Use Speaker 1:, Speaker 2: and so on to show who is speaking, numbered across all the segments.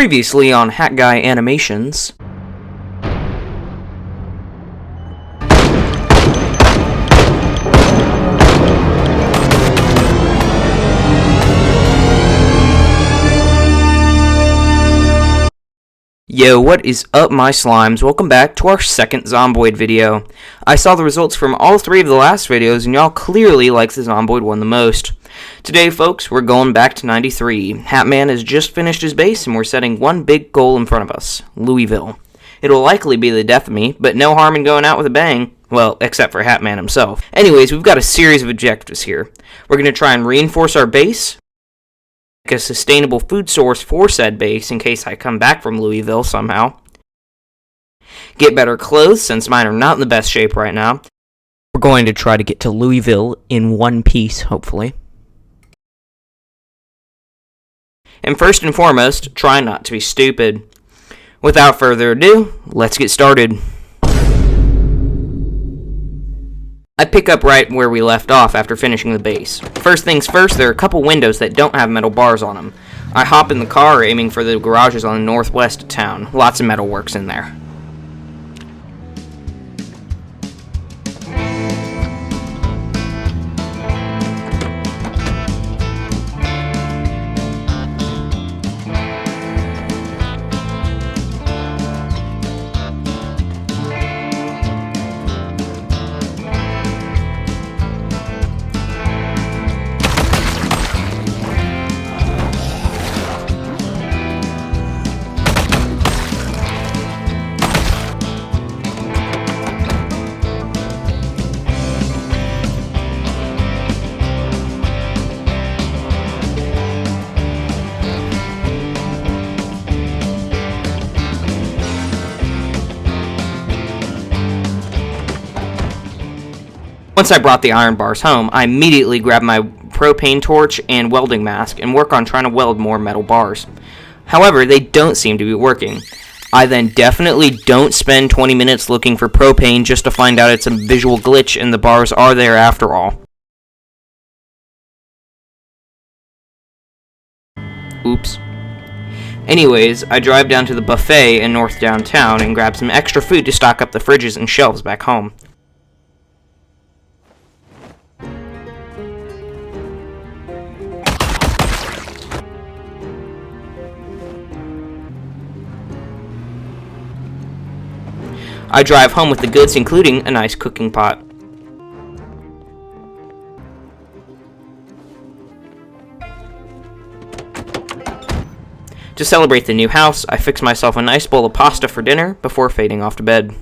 Speaker 1: Previously on Hat Guy Animations. Yo, what is up, my slimes? Welcome back to our second Zomboid video. I saw the results from all three of the last videos, and y'all clearly like the Zomboid one the most. Today, folks, we're going back to 93. Hatman has just finished his base, and we're setting one big goal in front of us, Louisville. It'll likely be the death of me, but no harm in going out with a bang. Well, except for Hatman himself. Anyways, we've got a series of objectives here. We're going to try and reinforce our base, a sustainable food source for said base in case I come back from Louisville somehow. Get better clothes since mine are not in the best shape right now. We're going to try to get to Louisville in one piece, hopefully. And first and foremost, try not to be stupid. Without further ado, let's get started. I pick up right where we left off after finishing the base. First things first, there are a couple windows that don't have metal bars on them. I hop in the car aiming for the garages on the northwest of town. Lots of metal works in there. Once I brought the iron bars home, I immediately grabbed my propane torch and welding mask and work on trying to weld more metal bars. However, they don't seem to be working. I then definitely don't spend 20 minutes looking for propane just to find out it's a visual glitch and the bars are there after all. Oops. Anyways, I drive down to the buffet in north downtown and grab some extra food to stock up the fridges and shelves back home. I drive home with the goods, including a nice cooking pot. To celebrate the new house, I fix myself a nice bowl of pasta for dinner before fading off to bed.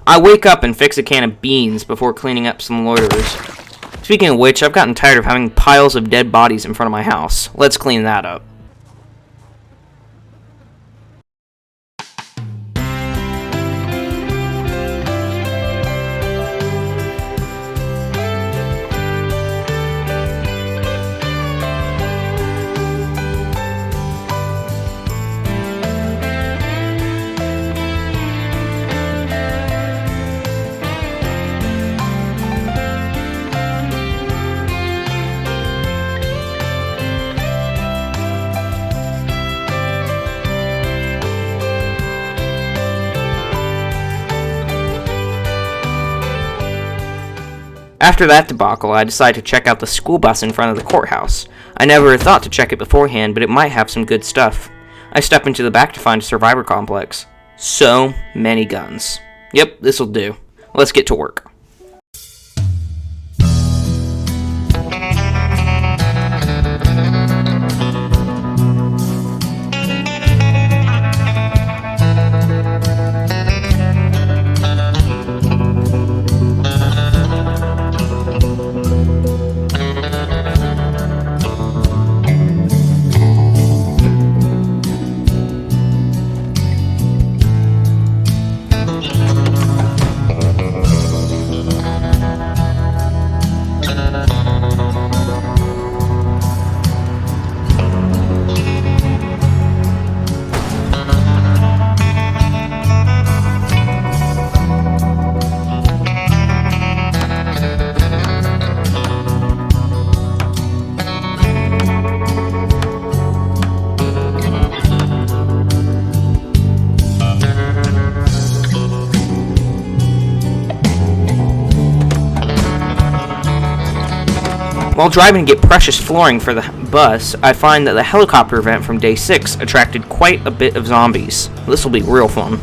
Speaker 1: I wake up and fix a can of beans before cleaning up some loiterers. Speaking of which, I've gotten tired of having piles of dead bodies in front of my house. Let's clean that up. After that debacle, I decide to check out the school bus in front of the courthouse. I never thought to check it beforehand, but it might have some good stuff. I step into the back to find a survivor complex. So many guns. Yep, this'll do. Let's get to work. While driving to get precious flooring for the bus, I find that the helicopter event from day 6 attracted quite a bit of zombies. This will be real fun.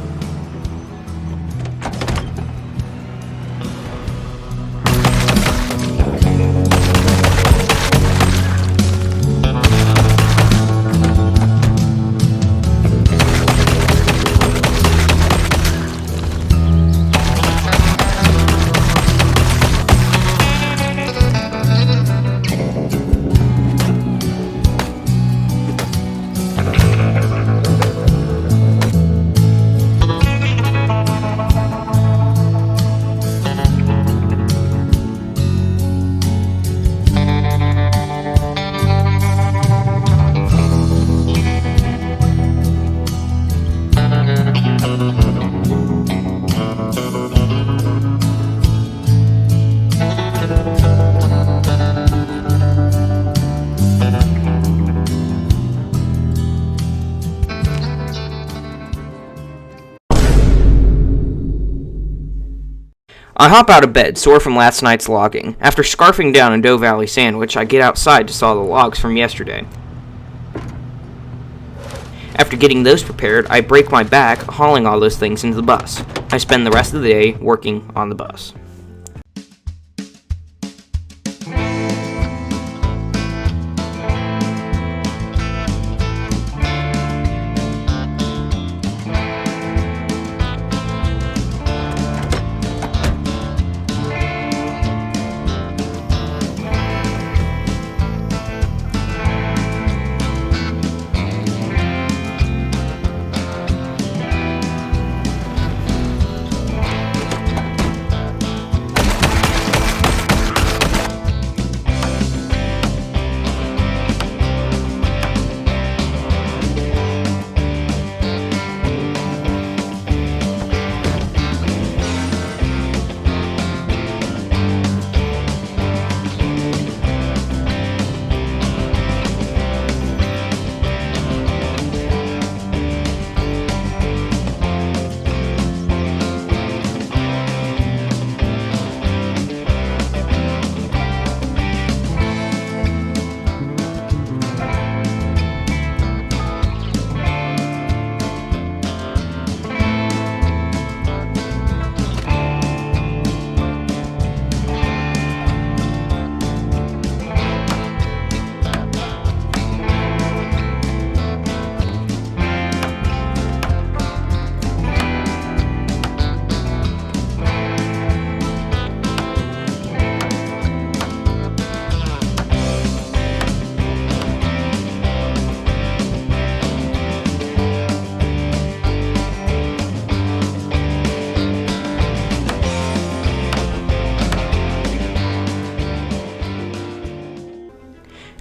Speaker 1: I hop out of bed, sore from last night's logging. After scarfing down a Doe Valley sandwich, I get outside to saw the logs from yesterday. After getting those prepared, I break my back hauling all those things into the bus. I spend the rest of the day working on the bus.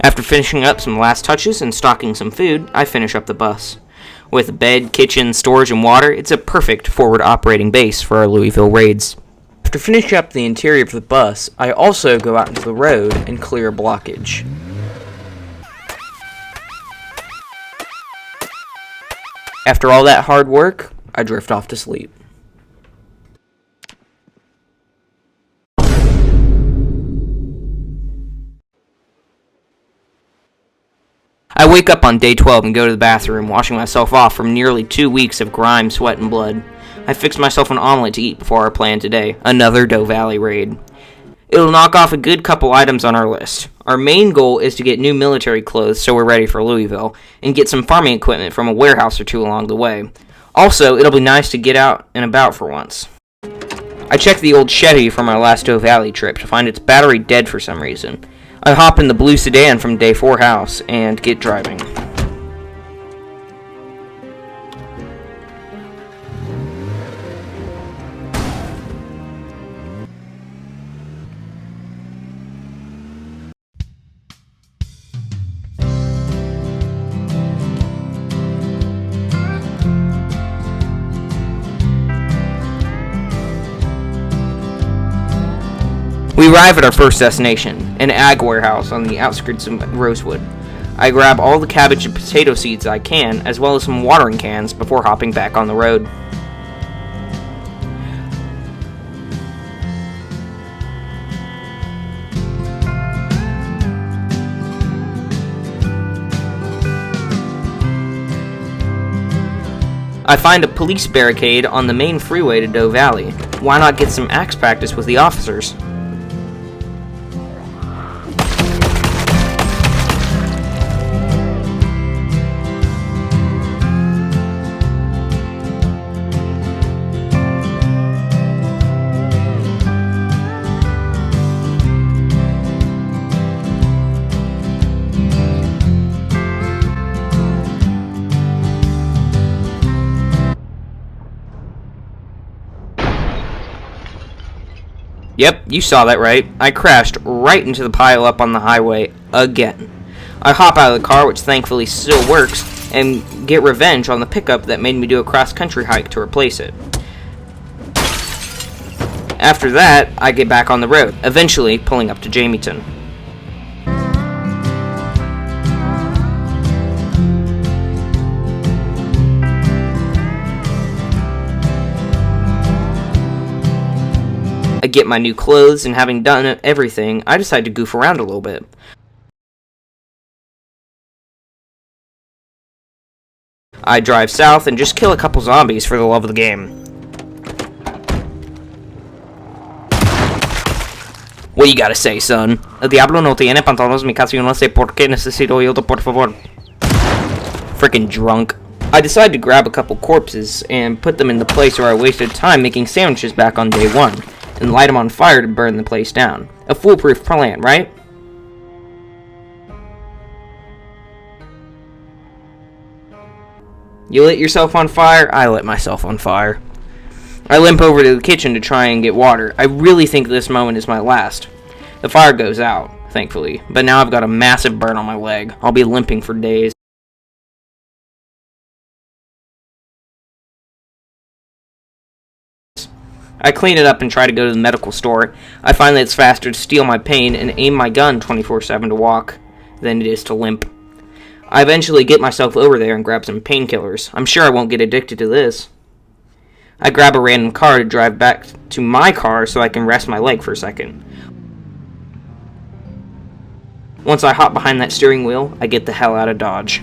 Speaker 1: After finishing up some last touches and stocking some food, I finish up the bus. With a bed, kitchen, storage, and water, it's a perfect forward operating base for our Louisville raids. After finishing up the interior of the bus, I also go out into the road and clear a blockage. After all that hard work, I drift off to sleep. I wake up on day 12 and go to the bathroom, washing myself off from nearly 2 weeks of grime, sweat, and blood. I fix myself an omelet to eat before our plan today, another Doe Valley raid. It'll knock off a good couple items on our list. Our main goal is to get new military clothes so we're ready for Louisville, and get some farming equipment from a warehouse or two along the way. Also, it'll be nice to get out and about for once. I checked the old Chevy from our last Doe Valley trip to find its battery dead for some reason. I hop in the blue sedan from day 4 house and get driving. We arrive at our first destination, an ag warehouse on the outskirts of Rosewood. I grab all the cabbage and potato seeds I can, as well as some watering cans before hopping back on the road. I find a police barricade on the main freeway to Doe Valley. Why not get some axe practice with the officers? Yep, you saw that right. I crashed right into the pile-up on the highway again. I hop out of the car, which thankfully still works, and get revenge on the pickup that made me do a cross-country hike to replace it. After that, I get back on the road, eventually pulling up to Jamieton. I get my new clothes, and having done everything, I decide to goof around a little bit. I drive south and just kill a couple zombies for the love of the game. What you gotta say, son? El diablo no tiene pantalones, mi casa, yo no sé por qué necesito ayuda, por favor. Frickin' drunk. I decide to grab a couple corpses and put them in the place where I wasted time making sandwiches back on day one, and light them on fire to burn the place down. A foolproof plan, right? You lit yourself on fire? I lit myself on fire. I limp over to the kitchen to try and get water. I really think this moment is my last. The fire goes out, thankfully, but now I've got a massive burn on my leg. I'll be limping for days. I clean it up and try to go to the medical store. I find that it's faster to steal my pain and aim my gun 24/7 to walk than it is to limp. I eventually get myself over there and grab some painkillers. I'm sure I won't get addicted to this. I grab a random car to drive back to my car so I can rest my leg for a second. Once I hop behind that steering wheel, I get the hell out of Dodge.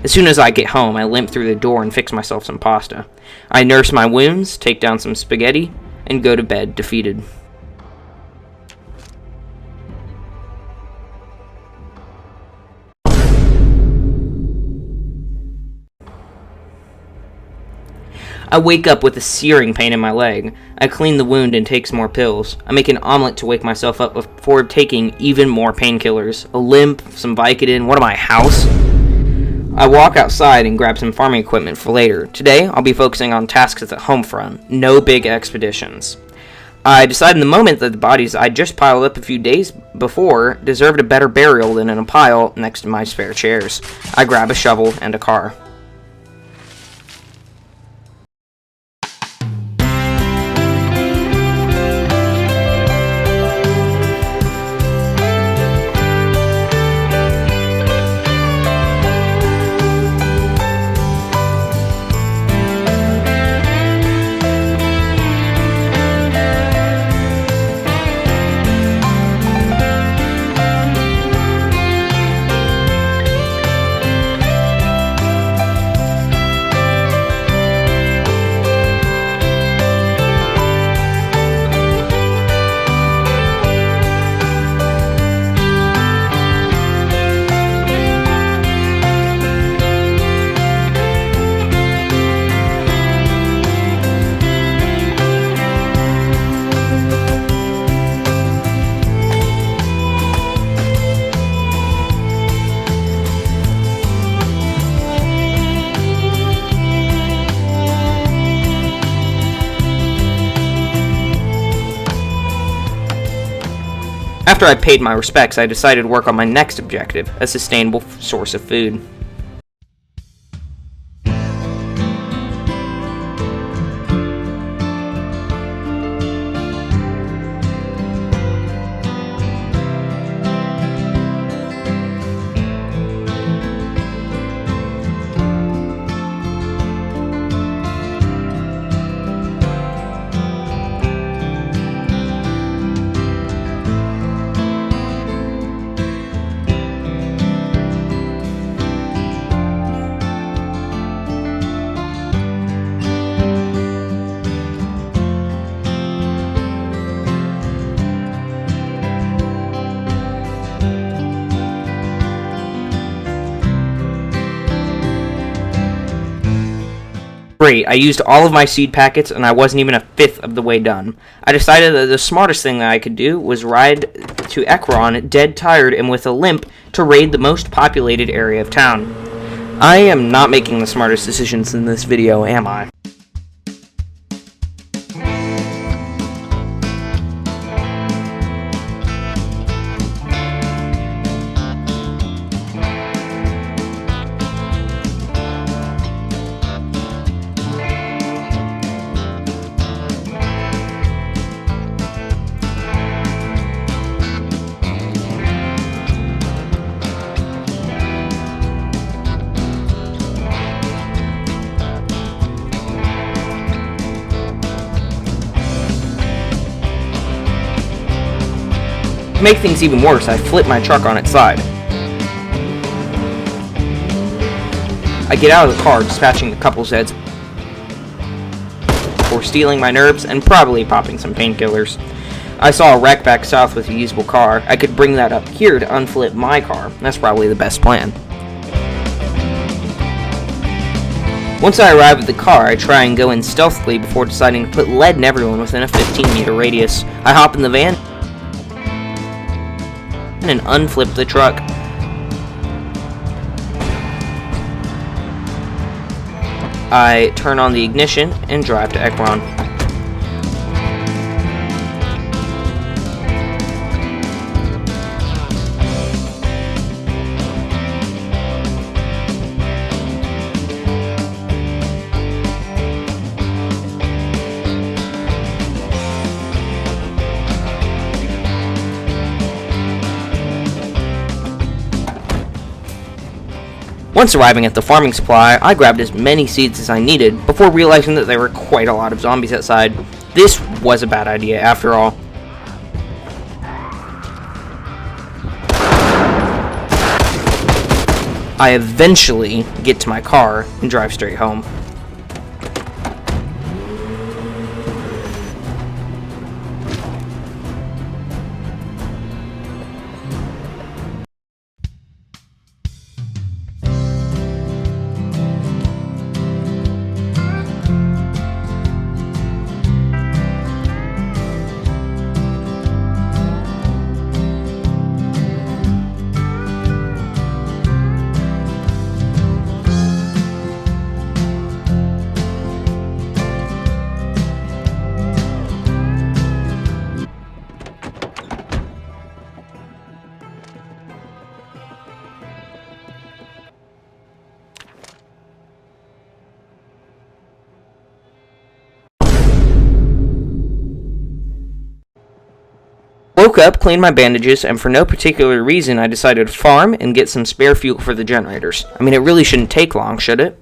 Speaker 1: As soon as I get home, I limp through the door and fix myself some pasta. I nurse my wounds, take down some spaghetti, and go to bed defeated. I wake up with a searing pain in my leg. I clean the wound and take some more pills. I make an omelet to wake myself up before taking even more painkillers. A limp, some Vicodin, what am I, house? I walk outside and grab some farming equipment for later. Today, I'll be focusing on tasks at the home front. No big expeditions. I decide in the moment that the bodies I just piled up a few days before deserved a better burial than in a pile next to my spare chairs. I grab a shovel and a car. After I paid my respects, I decided to work on my next objective, a sustainable source of food. Great, I used all of my seed packets and I wasn't even a fifth of the way done. I decided that the smartest thing that I could do was ride to Ekron dead tired and with a limp to raid the most populated area of town. I am not making the smartest decisions in this video, am I? To make things even worse, I flipped my truck on its side. I get out of the car, dispatching a couple's heads before stealing my nerves and probably popping some painkillers. I saw a wreck back south with a usable car. I could bring that up here to unflip my car. That's probably the best plan. Once I arrive at the car, I try and go in stealthily before deciding to put lead in everyone within a 15-meter radius. I hop in the van and unflip the truck. I turn on the ignition and drive to Ekron. Once arriving at the farming supply, I grabbed as many seeds as I needed before realizing that there were quite a lot of zombies outside. This was a bad idea after all. I eventually get to my car and drive straight home. Woke up, cleaned my bandages, and for no particular reason I decided to farm and get some spare fuel for the generators. I mean, it really shouldn't take long, should it?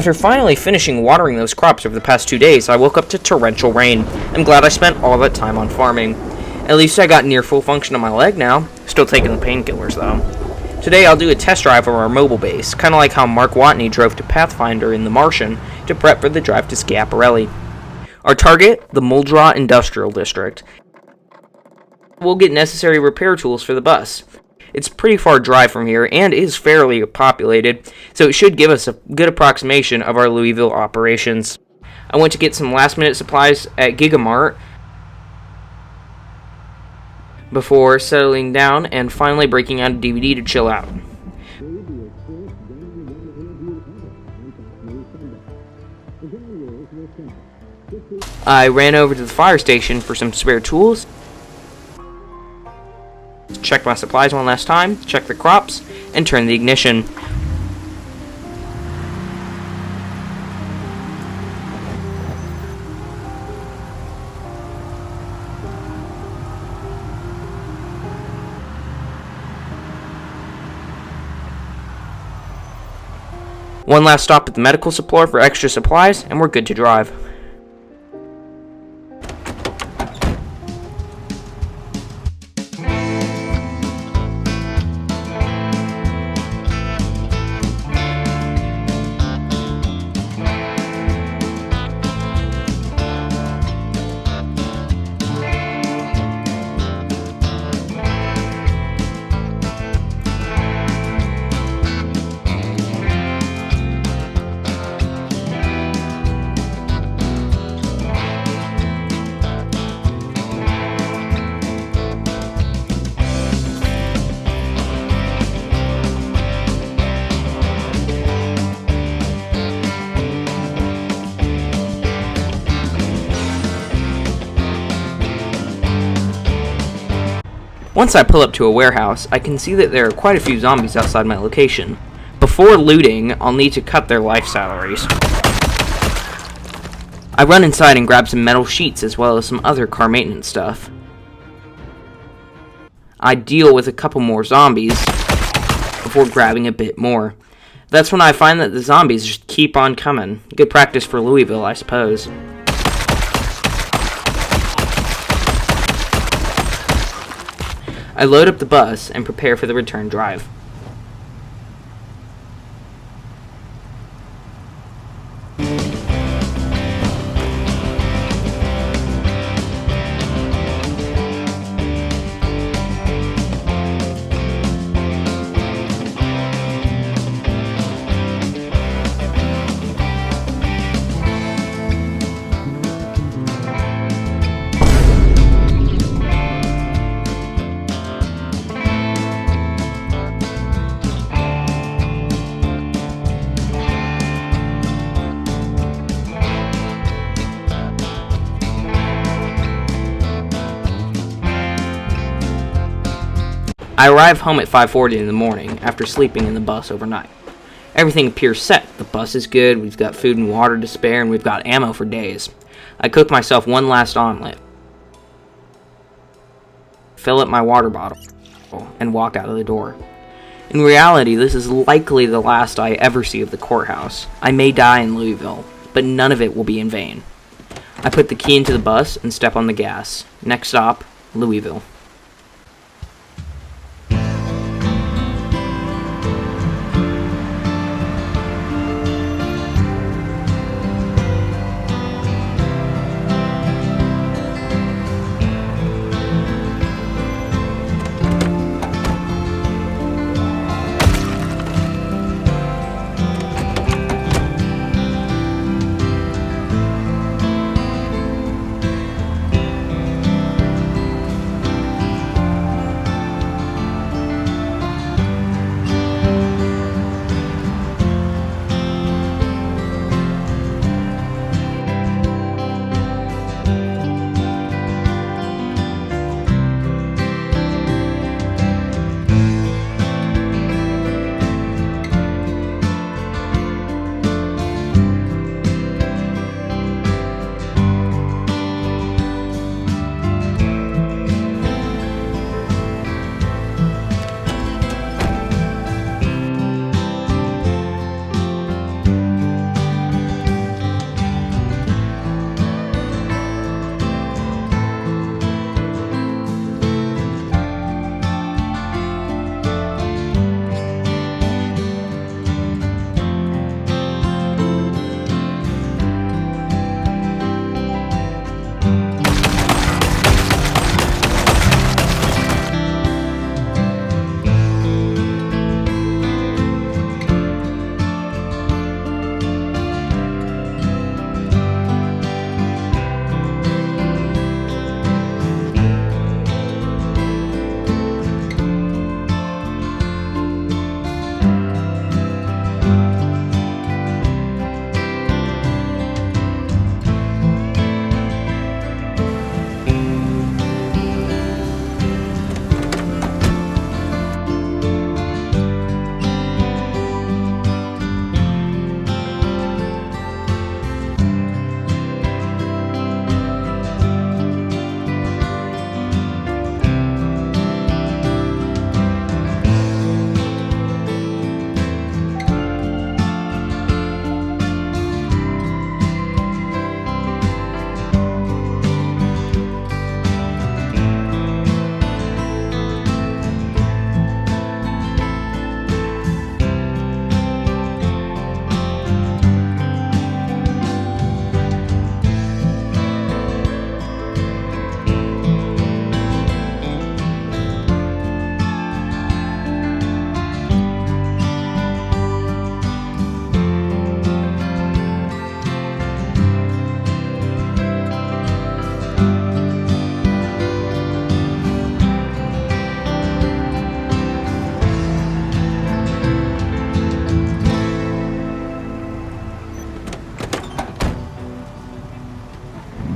Speaker 1: After finally finishing watering those crops over the past 2 days, I woke up to torrential rain. I'm glad I spent all that time on farming. At least I got near full function on my leg now. Still taking the painkillers though. Today I'll do a test drive of our mobile base, kind of like how Mark Watney drove to Pathfinder in The Martian to prep for the drive to Schiaparelli. Our target, the Muldraugh Industrial District. We'll get necessary repair tools for the bus. It's a pretty far drive from here and is fairly populated, so it should give us a good approximation of our Louisville operations. I went to get some last-minute supplies at Gigamart before settling down and finally breaking out a DVD to chill out. I ran over to the fire station for some spare tools, checked my supplies one last time, checked the crops, and turned the ignition. One last stop at the medical supply for extra supplies, and we're good to drive. Once I pull up to a warehouse, I can see that there are quite a few zombies outside my location. Before looting, I'll need to cut their life salaries. I run inside and grab some metal sheets as well as some other car maintenance stuff. I deal with a couple more zombies before grabbing a bit more. That's when I find that the zombies just keep on coming. Good practice for Louisville, I suppose. I load up the bus and prepare for the return drive. I arrive home at 5:40 in the morning after sleeping in the bus overnight. Everything appears set. The bus is good, we've got food and water to spare, and we've got ammo for days. I cook myself one last omelet, fill up my water bottle, and walk out of the door. In reality, this is likely the last I ever see of the courthouse. I may die in Louisville, but none of it will be in vain. I put the key into the bus and step on the gas. Next stop, Louisville.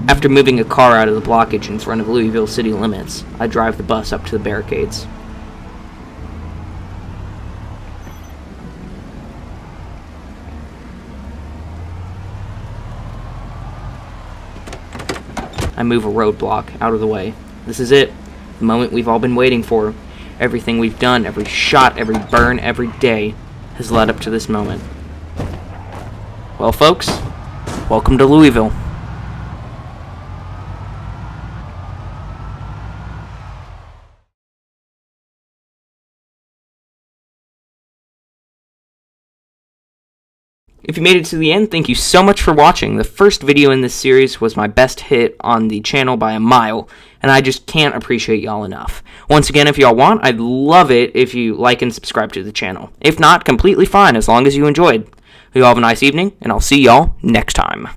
Speaker 1: After moving a car out of the blockage in front of Louisville city limits, I drive the bus up to the barricades. I move a roadblock out of the way. This is it. The moment we've all been waiting for. Everything we've done, every shot, every burn, every day has led up to this moment. Well, folks, welcome to Louisville. If you made it to the end, thank you so much for watching. The first video in this series was my best hit on the channel by a mile, and I just can't appreciate y'all enough. Once again, if y'all want, I'd love it if you like and subscribe to the channel. If not, completely fine, as long as you enjoyed. You all have a nice evening, and I'll see y'all next time.